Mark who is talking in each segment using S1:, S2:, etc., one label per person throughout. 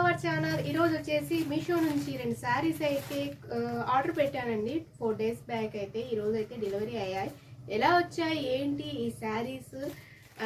S1: Our channel. ఈరోజు వచ్చేసి మీషో నుంచి 2 శారీస్ అయితే ఆర్డర్ పెట్టానండి. 4 డేస్ బ్యాక్ అయితే ఈరోజు అయితే డెలివరీ అయ్యాయి. ఎలా వచ్చాయి ఏంటి ఈ శారీస్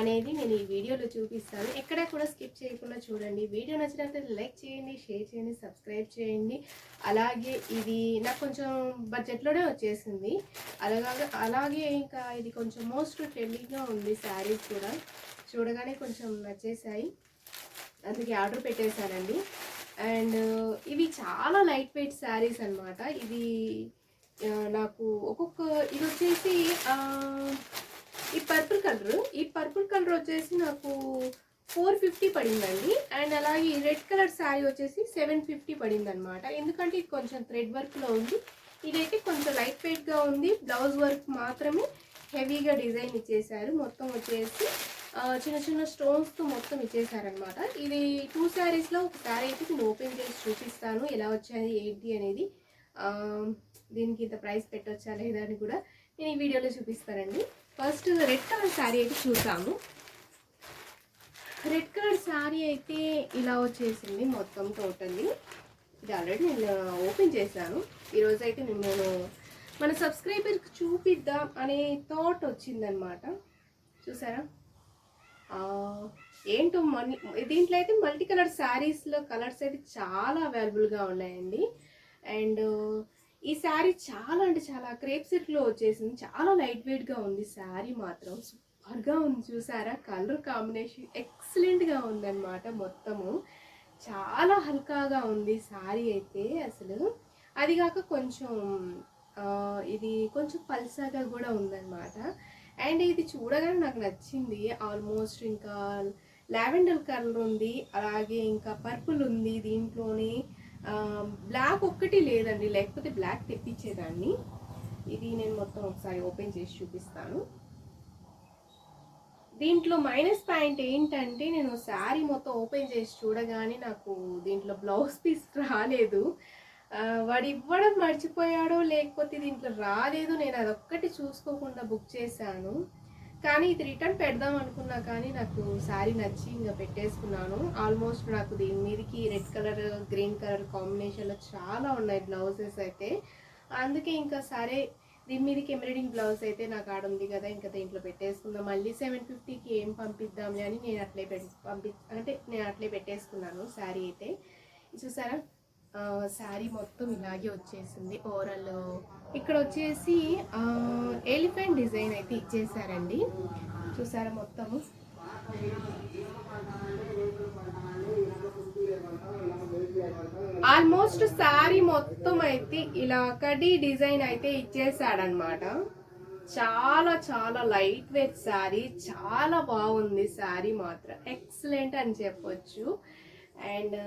S1: అనేది నేను ఈ వీడియోలో చూపిస్తాను. ఎక్కడ కూడా స్కిప్ చేయకుండా చూడండి. వీడియో నచ్చినట్లయితే లైక్ చేయండి, షేర్ చేయండి, సబ్స్క్రైబ్ చేయండి. అలాగే ఇది నాకు కొంచెం బడ్జెట్లోనే వచ్చేసింది. అలాగే ఇంకా ఇది కొంచెం మోస్ట్ ట్రెండింగ్గా ఉంది. శారీస్ కూడా చూడగానే కొంచెం నచ్చేసాయి, అందుకే ఆర్డర్ పెట్టేశానండి. అండ్ ఇవి చాలా లైట్ వెయిట్ శారీస్ అనమాట. ఇది నాకు ఇది వచ్చేసి ఈ పర్పుల్ కలర్ వచ్చేసి నాకు 450 పడిందండి. అండ్ అలాగే ఈ రెడ్ కలర్ శారీ వచ్చేసి 750 పడింది అనమాట. ఎందుకంటే ఇది కొంచెం థ్రెడ్ వర్క్లో ఉంది. ఇదైతే కొంచెం లైట్ వెయిట్గా ఉంది. బ్లౌజ్ వర్క్ మాత్రమే హెవీగా డిజైన్ ఇచ్చేసారు. మొత్తం వచ్చేసి చిన్న చిన్న స్టోన్స్తో మొత్తం ఇచ్చేసారనమాట. ఇది 2 శారీస్లో ఒక శారీ అయితే నేను ఓపెన్ చేసి చూపిస్తాను ఎలా వచ్చాయి ఏంటి అనేది. దీనికి ఇంత ప్రైస్ పెట్టొచ్చా లేదా అని కూడా నేను ఈ వీడియోలో చూపిస్తానండి. ఫస్ట్ రెడ్ కలర్ శారీ అయితే చూసాము. రెడ్ కలర్ శారీ అయితే ఇలా వచ్చేసింది మొత్తం టోటల్లీ. ఇది ఆల్రెడీ నేను ఓపెన్ చేశాను. ఈరోజు అయితే నేను మన సబ్స్క్రైబర్కి చూపిద్దాం అనే థాట్ వచ్చిందనమాట. చూసారా ఏంటో దీంట్లో అయితే మల్టీ కలర్ శారీస్లో కలర్స్ అయితే చాలా అవైలబుల్గా ఉన్నాయండి. అండ్ ఈ శారీ చాలా అంటే చాలా క్రేప్ సిల్క్లో వచ్చేసింది. చాలా లైట్ వెయిట్గా ఉంది. శారీ మాత్రం సూపర్గా ఉంది. చూసారా కలర్ కాంబినేషన్ ఎక్సలెంట్గా ఉందన్నమాట. మొత్తము చాలా హల్కాగా ఉంది శారీ అయితే అసలు. అదిగాక కొంచెం ఇది కొంచెం పల్సాగా కూడా ఉందన్నమాట. అండ్ ఇది చూడగానే నాకు నచ్చింది. ఆల్మోస్ట్ ఇంకా లావెండర్ కలర్ ఉంది, అలాగే ఇంకా పర్పుల్ ఉంది. దీంట్లోనే బ్లాక్ ఒక్కటి లేదండి, లేకపోతే బ్లాక్ తెప్పించేదాన్ని. ఇది నేను మొత్తం ఒకసారి ఓపెన్ చేసి చూపిస్తాను. దీంట్లో మైనస్ పాయింట్ ఏంటంటే నేను శారీ మొత్తం ఓపెన్ చేసి చూడగానే నాకు దీంట్లో బ్లౌజ్ పీస్ రాలేదు. వాడు ఇవ్వడం మర్చిపోయాడో లేకపోతే దీంట్లో రాలేదు. నేను అదొక్కటి చూసుకోకుండా బుక్ చేశాను. కానీ ఇది రిటర్న్ పెడదాం అనుకున్నా, కానీ నాకు శారీ నచ్చి ఇంకా పెట్టేసుకున్నాను. ఆల్మోస్ట్ నాకు దీని మీదకి రెడ్ కలర్ గ్రీన్ కలర్ కాంబినేషన్లో చాలా ఉన్నాయి బ్లౌజెస్ అయితే. అందుకే ఇంకా సరే దీని మీదకి ఎంబ్రాయిడింగ్ బ్లౌజ్ అయితే నాకు ఆడ ఉంది కదా, ఇంకా దీంట్లో పెట్టేసుకుందాం. మళ్ళీ 750కి ఏం పంపిద్దాంలే అని నేను అట్లే పెట్టేసుకున్నాను శారీ అయితే. చూసారా శారీ మొత్తం ఇలాగే వచ్చేసింది. ఓవరాల్ ఇక్కడ వచ్చేసి ఎలిఫెంట్ డిజైన్ అయితే ఇచ్చేసారండి. చూసారా మొత్తము ఆల్మోస్ట్ శారీ మొత్తం అయితే ఇలా కడీ డిజైన్ అయితే ఇచ్చేసాడనమాట. చాలా చాలా లైట్ వెయిట్ శారీ, చాలా బాగుంది శారీ మాత్రం ఎక్సలెంట్ అని చెప్పొచ్చు. అండ్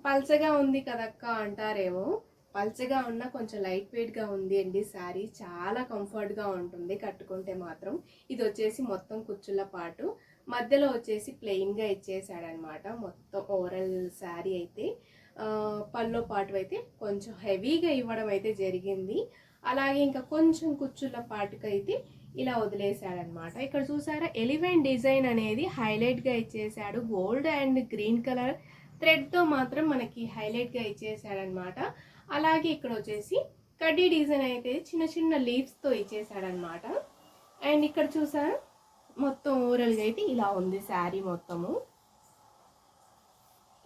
S1: పల్చగా ఉంది కదక్క అంటారేమో, పల్చగా ఉన్న కొంచెం లైట్ వెయిట్గా ఉంది అండి శారీ. చాలా కంఫర్ట్గా ఉంటుంది కట్టుకుంటే మాత్రం. ఇది వచ్చేసి మొత్తం కుచ్చుల పాటు, మధ్యలో వచ్చేసి ప్లెయిన్గా ఇచ్చేసాడనమాట మొత్తం ఓవరాల్ శారీ అయితే. పల్లో పాటు అయితే కొంచెం హెవీగా ఇవ్వడం అయితే జరిగింది. అలాగే ఇంకా కొంచెం కుచ్చుల పాటుకైతే ఇలా వదిలేసాడనమాట. ఇక్కడ చూసారా ఎలిఫెంట్ డిజైన్ అనేది హైలైట్గా ఇచ్చేసాడు. గోల్డ్ అండ్ గ్రీన్ కలర్ థ్రెడ్తో మాత్రం మనకి హైలైట్గా ఇచ్చేసాడనమాట. అలాగే ఇక్కడ వచ్చేసి కడ్డీ డిజైన్ అయితే చిన్న చిన్న లీవ్స్తో ఇచ్చేసాడనమాట. అండ్ ఇక్కడ చూసారా మొత్తం ఓవరాల్గా అయితే ఇలా ఉంది శారీ మొత్తము.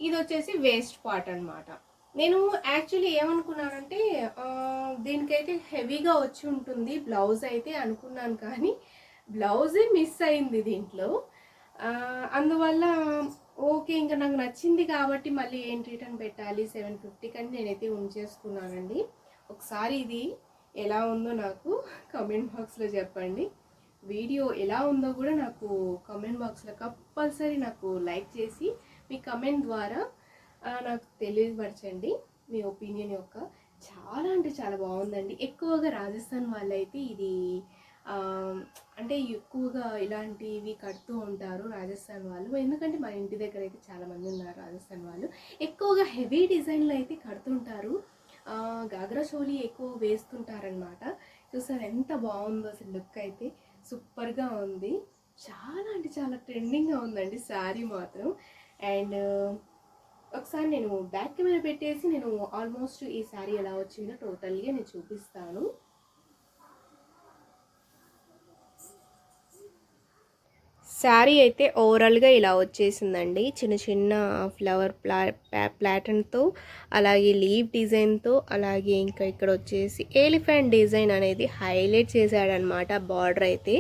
S1: ఇది వచ్చేసి వేస్ట్ పార్ట్ అనమాట. నేను యాక్చువల్లీ ఏమనుకున్నానంటే దీనికైతే హెవీగా వచ్చి ఉంటుంది బ్లౌజ్ అయితే అనుకున్నాను, కానీ బ్లౌజే మిస్ అయింది దీంట్లో. అందువల్ల ఓకే ఇంకా నాకు నచ్చింది కాబట్టి మళ్ళీ ఏం రిటర్న్ పెట్టాలి 750 కానీ నేనైతే ఉంచేసుకున్నానండి. ఒకసారి ఇది ఎలా ఉందో నాకు కామెంట్ బాక్స్లో చెప్పండి. వీడియో ఎలా ఉందో కూడా నాకు కామెంట్ బాక్స్లో కంపల్సరీ నాకు లైక్ చేసి మీ కమెంట్ ద్వారా నాకు తెలియపరచండి మీ ఒపీనియన్ యొక్క. చాలా అంటే చాలా బాగుందండి. ఎక్కువగా రాజస్థాన్ వాళ్ళైతే ఇది అంటే ఎక్కువగా ఇలాంటివి కడుతూ ఉంటారు రాజస్థాన్ వాళ్ళు. ఎందుకంటే మన ఇంటి దగ్గర అయితే చాలామంది ఉన్నారు రాజస్థాన్ వాళ్ళు. ఎక్కువగా హెవీ డిజైన్లు అయితే కడుతుంటారు. గాగ్రా చోలీ ఎక్కువ వేస్తుంటారనమాట. చూసారు ఎంత బాగుందో అసలు. లుక్ అయితే సూపర్గా ఉంది. చాలా అంటే చాలా ట్రెండింగ్గా ఉందండి శారీ మాత్రం. అండ్ ఒకసారి నేను బ్యాక్ కెమెరా పెట్టేసి నేను ఆల్మోస్ట్ ఈ శారీ ఎలా వచ్చిందో టోటల్గా నేను చూపిస్తాను. శారీ అయితే ఓవరాల్గా ఇలా వచ్చేసిందండి. చిన్న చిన్న ఫ్లవర్ ప్యాటర్న్తో, అలాగే లీవ్ డిజైన్తో, అలాగే ఇంకా ఇక్కడ వచ్చేసి ఎలిఫెంట్ డిజైన్ అనేది హైలైట్ చేశాడనమాట. బార్డర్ అయితే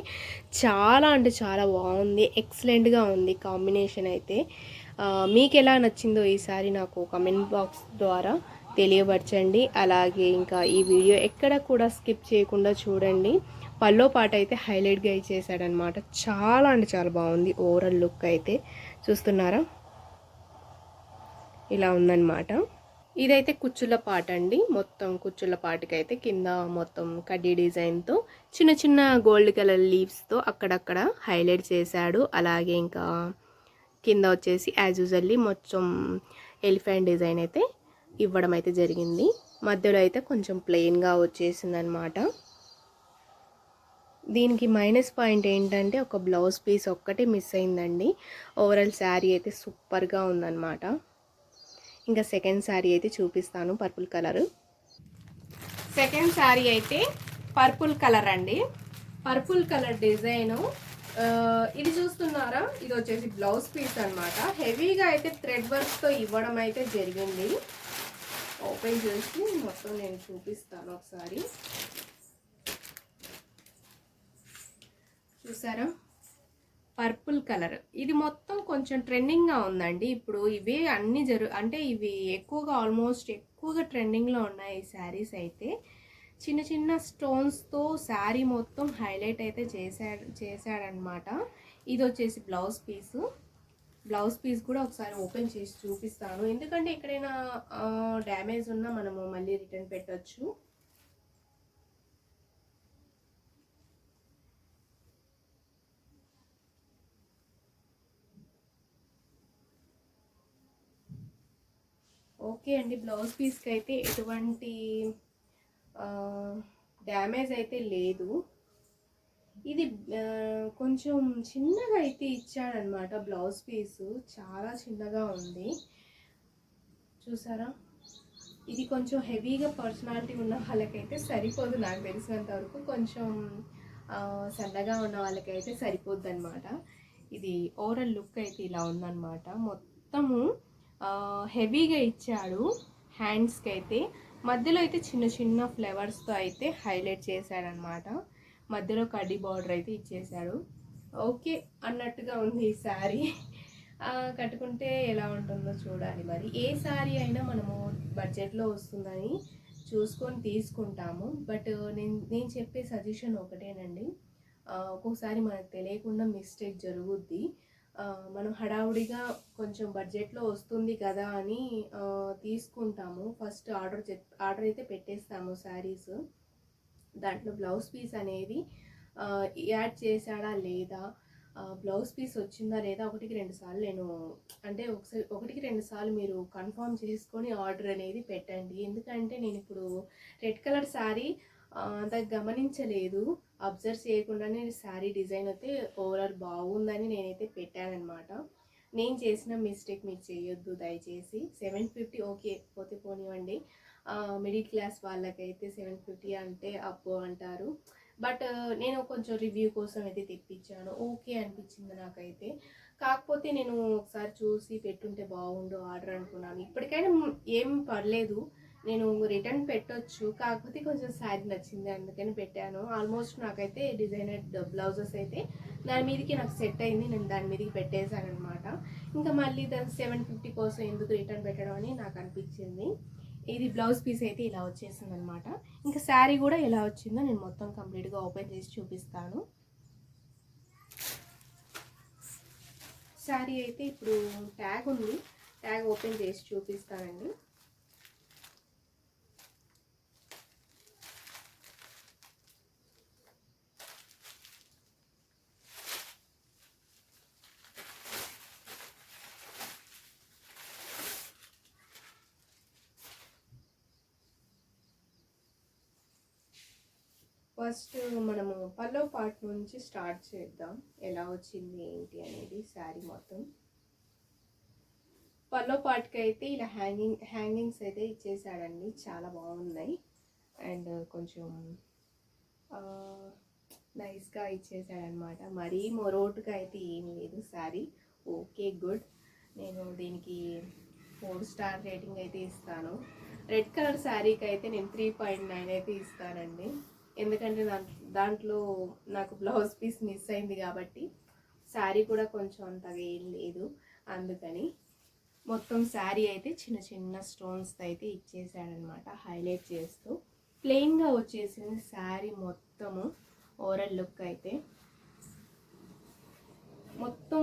S1: చాలా అంటే చాలా బాగుంది, ఎక్సలెంట్గా ఉంది కాంబినేషన్ అయితే. మీకు ఎలా నచ్చిందో ఈ శారీ నాకు కమెంట్ బాక్స్ ద్వారా తెలియపరచండి. అలాగే ఇంకా ఈ వీడియో ఎక్కడ కూడా స్కిప్ చేయకుండా చూడండి. పల్లో పాట అయితే హైలైట్గా ఇచ్చేసాడనమాట. చాలా అంటే చాలా బాగుంది ఓవరాల్ లుక్ అయితే. చూస్తున్నారా, ఇలా ఉందన్నమాట. ఇదైతే కుచ్చుల పాట అండి. మొత్తం కుచ్చుల పాటకైతే కింద మొత్తం కడ్డీ డిజైన్తో చిన్న చిన్న గోల్డ్ కలర్ లీవ్స్తో అక్కడక్కడ హైలైట్ చేశాడు. అలాగే ఇంకా కింద వచ్చేసి యాజ్ యూజువల్లీ మొత్తం ఎలిఫెంట్ డిజైన్ అయితే ఇవ్వడం అయితే జరిగింది. మధ్యలో అయితే కొంచెం ప్లెయిన్గా వచ్చేసిందనమాట. దీనికి మైనస్ పాయింట్ ఏంటంటే ఒక బ్లౌజ్ పీస్ ఒక్కటే మిస్ అయిందండి. ఓవరాల్ శారీ అయితే సూపర్గా ఉందన్నమాట. ఇంకా సెకండ్ శారీ అయితే చూపిస్తాను, పర్పుల్ కలర్. సెకండ్ శారీ అయితే పర్పుల్ కలర్ అండి. పర్పుల్ కలర్ డిజైను ఇది చూస్తున్నారా, ఇది వచ్చేసి బ్లౌజ్ పీస్ అనమాట. హెవీగా అయితే థ్రెడ్ వర్క్తో ఇవ్వడం అయితే జరిగింది. ఓపెన్ చేసి మొత్తం నేను చూపిస్తాను ఒకసారి. చూసారా, పర్పుల్ కలర్ ఇది మొత్తం కొంచెం ట్రెండింగ్గా ఉందండి ఇప్పుడు. ఇవే అన్ని అంటే ఇవి ఎక్కువగా ట్రెండింగ్లో ఉన్నాయి ఈ శారీస్ అయితే. చిన్న చిన్న స్టోన్స్తో శారీ మొత్తం హైలైట్ అయితే చేశాడనమాట. ఇది వచ్చేసి బ్లౌజ్ పీస్ కూడా ఒకసారి ఓపెన్ చేసి చూపిస్తాను. ఎందుకంటే ఎక్కడైనా డ్యామేజ్ ఉన్నా మనము మళ్ళీ రిటర్న్ పెట్టచ్చు. ఓకే అండి, బ్లౌజ్ పీస్కి అయితే ఎటువంటి డ్యామేజ్ అయితే లేదు. ఇది కొంచెం చిన్నగా అయితే ఇచ్చాడనమాట బ్లౌజ్ పీసు. చాలా చిన్నగా ఉంది, చూసారా. ఇది కొంచెం హెవీగా పర్సనాలిటీ ఉన్న వాళ్ళకైతే సరిపోదు, నాకు తెలిసినంత వరకు. కొంచెం సన్నగా ఉన్న వాళ్ళకైతే సరిపోద్ది అనమాట. ఇది ఓవరాల్ లుక్ అయితే ఇలా ఉందన్నమాట. మొత్తము హెవీగా ఇచ్చాడు. హ్యాండ్స్కి అయితే మధ్యలో అయితే చిన్న చిన్న ఫ్లవర్స్తో అయితే హైలైట్ చేశాడనమాట. మధ్యలో కడ్డీ బార్డర్ అయితే ఇచ్చేసాడు. ఓకే అన్నట్టుగా ఉంది ఈ శారీ. కట్టుకుంటే ఎలా ఉంటుందో చూడాలి. మరి ఏ శారీ అయినా మనము బడ్జెట్లో వస్తుందని చూసుకొని తీసుకుంటాము. బట్ నేను చెప్పే సజెషన్ ఒకటేనండి, ఒక్కొక్కసారి మనకు తెలియకుండా మిస్టేక్ జరుగుద్ది. మనం హడావుడిగా కొంచెం బడ్జెట్లో వస్తుంది కదా అని తీసుకుంటాము. ఫస్ట్ ఆర్డర్ అయితే పెట్టేస్తాము శారీస్. దాంట్లో బ్లౌజ్ పీస్ అనేది యాడ్ చేశాడా లేదా, బ్లౌజ్ పీస్ వచ్చిందా లేదా, ఒకటికి రెండు సార్లు నేను అంటే ఒకటికి రెండు సార్లు మీరు కన్ఫర్మ్ చేసుకొని ఆర్డర్ అనేది పెట్టండి. ఎందుకంటే నేను ఇప్పుడు రెడ్ కలర్ శారీ అంత గమనించలేదు, అబ్జర్వ్ చేయకుండానే శారీ డిజైన్ అయితే ఓవరాల్ బాగుందని నేనైతే పెట్టానమాట. నేను చేసిన మిస్టేక్ మీరు చేయొద్దు దయచేసి. 750 ఓకే, పోతే పోనివ్వండి. మిడిల్ క్లాస్ వాళ్ళకైతే 750 అంటే అప్పు అంటారు. బట్ నేను కొంచెం రివ్యూ కోసం అయితే తెప్పించాను, ఓకే అనిపించింది నాకైతే. కాకపోతే నేను ఒకసారి చూసి పెట్టుంటే బాగుండు ఆర్డర్ అనుకున్నాను. ఇప్పటికైనా ఏం పర్లేదు, నేను రిటర్న్ పెట్టొచ్చు. కాకపోతే కొంచెం శారీ నచ్చింది అందుకని పెట్టాను. ఆల్మోస్ట్ నాకైతే డిజైనర్ బ్లౌజెస్ అయితే దాని మీదకి నాకు సెట్ అయింది, నేను దాని మీదకి పెట్టేశాను అనమాట. ఇంకా మళ్ళీ దాని 750 కోసం ఎందుకు రిటర్న్ పెట్టడం అని నాకు అనిపించింది. ఇది బ్లౌజ్ పీస్ అయితే ఇలా వచ్చేసింది అనమాట. ఇంకా శారీ కూడా ఎలా వచ్చిందో నేను మొత్తం కంప్లీట్గా ఓపెన్ చేసి చూపిస్తాను. శారీ అయితే ఇప్పుడు ట్యాగ్ ఉంది, ట్యాగ్ ఓపెన్ చేసి చూపిస్తానండి. ఫస్ట్ మనము పల్లో పార్ట్ నుంచి స్టార్ట్ చేద్దాం, ఎలా వచ్చింది ఏంటి అనేది శారీ మొత్తం. పల్లో పాటుకి అయితే ఇలా హ్యాంగింగ్స్ అయితే ఇచ్చేసాడండి, చాలా బాగున్నాయి. అండ్ కొంచెం నైస్గా ఇచ్చేసాడనమాట. మరీ మొరోటుగా అయితే ఏం లేదు శారీ. Okay, good. నేను దీనికి 4 స్టార్ రేటింగ్ అయితే ఇస్తాను. రెడ్ కలర్ శారీకి అయితే నేను 3.9 అయితే ఇస్తానండి. ఎందుకంటే దాంట్లో నాకు బ్లౌజ్ పీస్ మిస్ అయింది కాబట్టి శారీ కూడా కొంచెం అంతగా ఏం లేదు. అందుకని మొత్తం శారీ అయితే చిన్న చిన్న స్టోన్స్ అయితే ఇచ్చేసాడనమాట, హైలైట్ చేస్తూ. ప్లెయిన్గా వచ్చేసింది శారీ మొత్తము. ఓవరాల్ లుక్ అయితే మొత్తం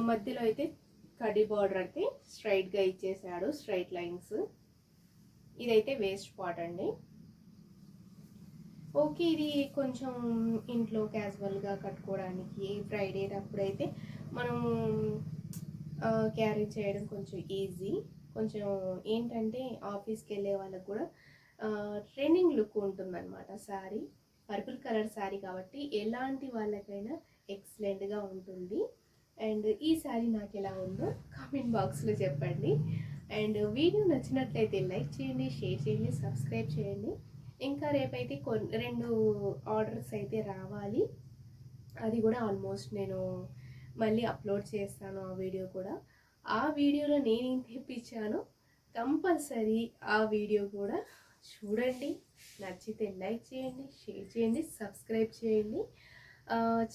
S1: మధ్యలో అయితే కడ్డీ బార్డర్ అయితే స్ట్రైట్గా ఇచ్చేసాడు, స్ట్రైట్ లైన్స్. ఇదైతే వేస్ట్ పార్ట్ అండి. ఓకే, ఇది కొంచెం ఇంట్లో క్యాజువల్గా కట్టుకోవడానికి ఫ్రైడే అప్పుడైతే మనం క్యారీ చేయడం కొంచెం ఈజీ. కొంచెం ఏంటంటే ఆఫీస్కి వెళ్ళే వాళ్ళకు కూడా ట్రెండింగ్ లుక్ ఉంటుందన్నమాట శారీ. పర్పుల్ కలర్ శారీ కాబట్టి ఎలాంటి వాళ్ళకైనా ఎక్సలెంట్గా ఉంటుంది. అండ్ ఈ శారీ నాకు ఎలా ఉందో కామెంట్ బాక్స్లో చెప్పండి. అండ్ వీడియో నచ్చినట్లయితే లైక్ చేయండి, షేర్ చేయండి, సబ్స్క్రైబ్ చేయండి. ఇంకా రేపైతే 2 ఆర్డర్స్ అయితే రావాలి. అది కూడా ఆల్మోస్ట్ నేను మళ్ళీ అప్లోడ్ చేస్తాను ఆ వీడియో కూడా. ఆ వీడియోలో నేనేం తెప్పించానో కంపల్సరీ ఆ వీడియో కూడా చూడండి. నచ్చితే లైక్ చేయండి, షేర్ చేయండి, సబ్స్క్రైబ్ చేయండి.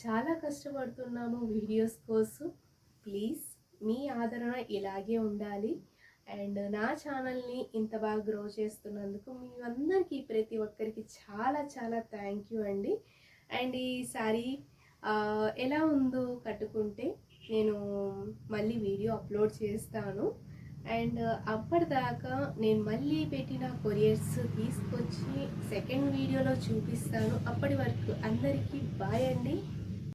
S1: చాలా కష్టపడుతున్నాము వీడియోస్ కోసం. ప్లీజ్ మీ ఆదరణ ఇలాగే ఉండాలి. అండ్ నా ఛానల్ని ఇంత బాగా గ్రో చేస్తున్నందుకు మీ అందరికీ, ప్రతి ఒక్కరికి చాలా చాలా థ్యాంక్ యూ అండి. అండ్ ఈ శారీ ఎలా ఉందో కట్టుకుంటే నేను మళ్ళీ వీడియో అప్లోడ్ చేస్తాను. అండ్ అప్పటిదాకా నేను మళ్ళీ పెట్టిన కొరియర్స్ తీసుకొచ్చి సెకండ్ వీడియోలో చూపిస్తాను. అప్పటి వరకు అందరికీ బాయ్ అండి.